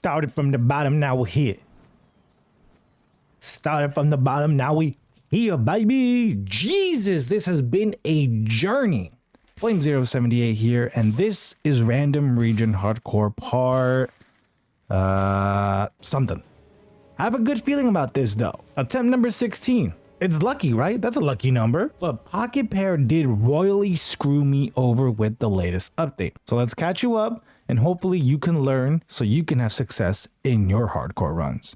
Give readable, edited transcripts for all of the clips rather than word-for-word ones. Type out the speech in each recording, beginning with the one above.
Started from the bottom, now we're here. Started from the bottom, now we here, baby. Jesus, this has been a journey. Flame078 here, and this is Random Region Hardcore part something. I have a good feeling about this though. Attempt number 16. It's lucky, right? That's a lucky number. But Pocket Pair did royally screw me over with the latest update. So let's catch you up, and hopefully you can learn so you can have success in your hardcore runs.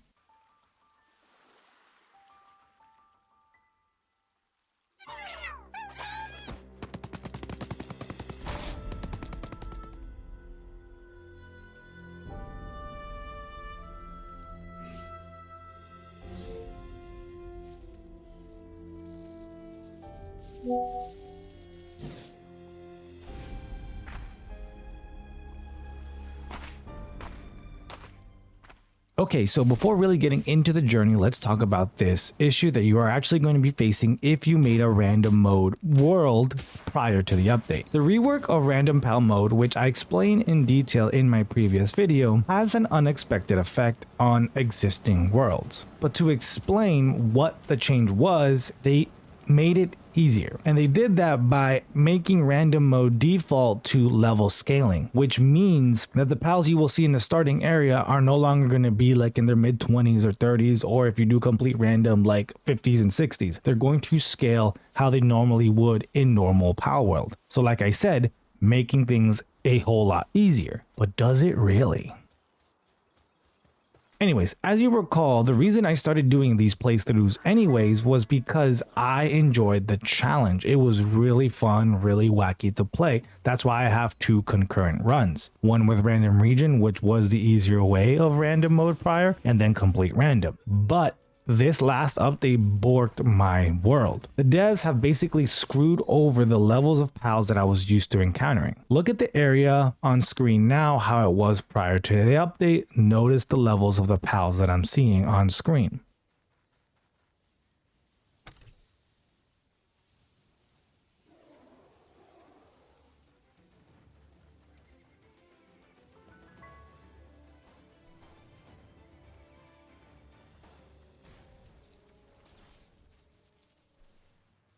Okay, so before really getting into the journey, let's talk about this issue that you are actually going to be facing if you made a random mode world prior to the update. The rework of random pal mode, which I explained in detail in my previous video, has an unexpected effect on existing worlds. But to explain what the change was, they made it easier. And they did that by making random mode default to level scaling, which means that the pals you will see in the starting area are no longer going to be like in their mid 20s or 30s, or if you do complete random like 50s and 60s, they're going to scale how they normally would in normal Palworld. So like I said, making things a whole lot easier. But does it really? Anyways, as you recall, the reason I started doing these playthroughs anyways was because I enjoyed the challenge. It was really fun, really wacky to play. That's why I have two concurrent runs. One with Random Region, which was the easier way of random mode prior, and then complete random. But this last update borked my world. The devs have basically screwed over the levels of pals that I was used to encountering. Look at the area on screen now, how it was prior to the update. Notice the levels of the pals that I'm seeing on screen.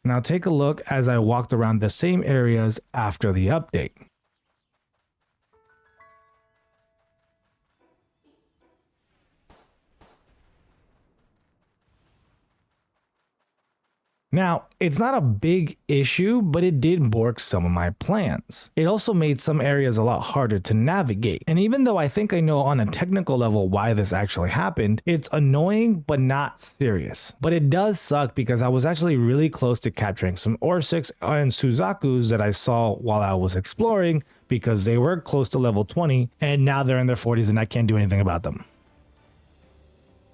Now take a look as I walked around the same areas after the update. Now, it's not a big issue, but it did bork some of my plans. It also made some areas a lot harder to navigate. And even though I think I know on a technical level why this actually happened, it's annoying but not serious. But it does suck because I was actually really close to capturing some Orsiks and Suzakus that I saw while I was exploring because they were close to level 20 and now they're in their 40s and I can't do anything about them.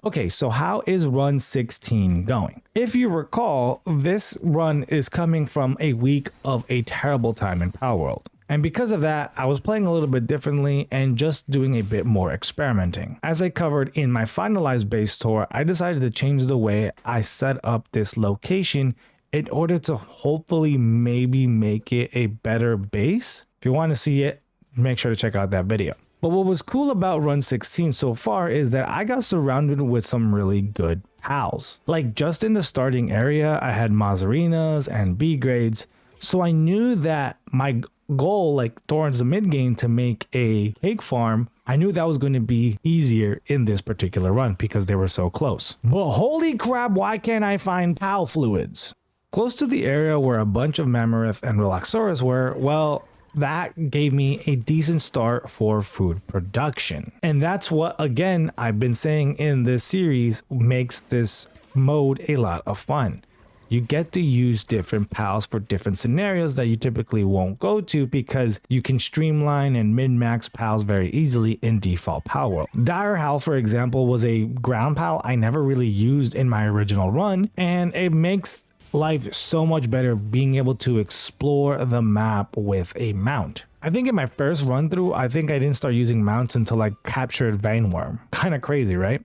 Okay, so how is run 16 going? If you recall, this run is coming from a week of a terrible time in Palworld. And because of that, I was playing a little bit differently and just doing a bit more experimenting. As I covered in my finalized base tour, I decided to change the way I set up this location in order to hopefully maybe make it a better base. If you want to see it, make sure to check out that video. But what was cool about run 16 so far is that I got surrounded with some really good pals. Like just in the starting area, I had Mazarinas and B grades. So I knew that my goal, like towards the mid game to make a cake farm, I knew that was going to be easier in this particular run because they were so close. But holy crap, why can't I find pal fluids? Close to the area where a bunch of Mammoth and Relaxaurus were, well, that gave me a decent start for food production. And that's what, again, I've been saying in this series makes this mode a lot of fun. You get to use different pals for different scenarios that you typically won't go to because you can streamline and min-max pals very easily in default Palworld. Dire Hal, for example, was a ground pal I never really used in my original run, and it makes life so much better being able to explore the map with a mount. I think in my first run through, I think I didn't start using mounts until I captured Veinworm. Kind of crazy, right?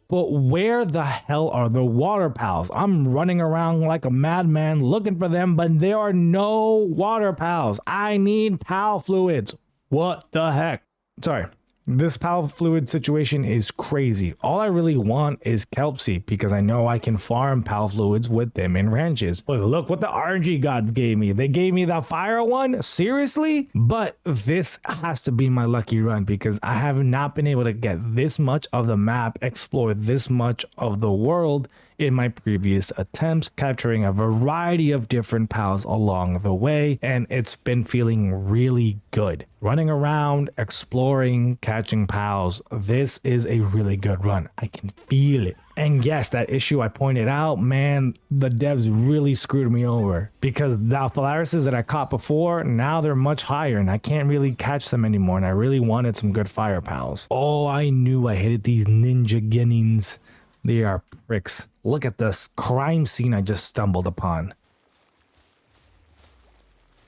But where the hell are the water pals? I'm running around like a madman looking for them, but there are no water pals. I need pal fluids. What the heck? Sorry, This pal fluid situation is crazy. All I really want is kelpsie because I know I can farm pal fluids with them in ranches. Look what the RNG gods gave me. They gave me the fire one? Seriously? But this has to be my lucky run because I have not been able to get this much of the map, explore this much of the world in my previous attempts, capturing a variety of different pals along the way, and it's been feeling really good. Running around, exploring, catching pals, this is a really good run. I can feel it. And yes, that issue I pointed out, man, the devs really screwed me over because the Phalaruses that I caught before, now they're much higher and I can't really catch them anymore, and I really wanted some good fire pals. Oh, I knew I hated these ninja guineas. They are pricks. Look at this crime scene I just stumbled upon.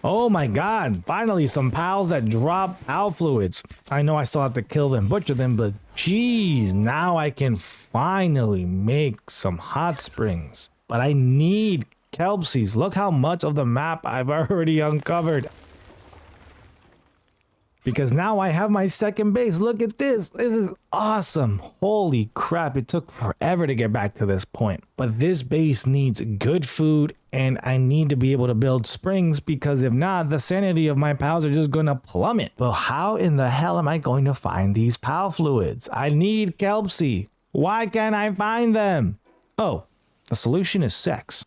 Oh my god, finally some pals that drop pal fluids. I know I still have to kill them, butcher them, but geez, now I can finally make some hot springs. But I need kelpsies. Look how much of the map I've already uncovered. Because now I have my second base. Look at this. This is awesome. Holy crap. It took forever to get back to this point. But this base needs good food and I need to be able to build springs because if not, the sanity of my pals are just going to plummet. But how in the hell am I going to find these pal fluids? I need kelpsie. Why can't I find them? Oh, the solution is sex.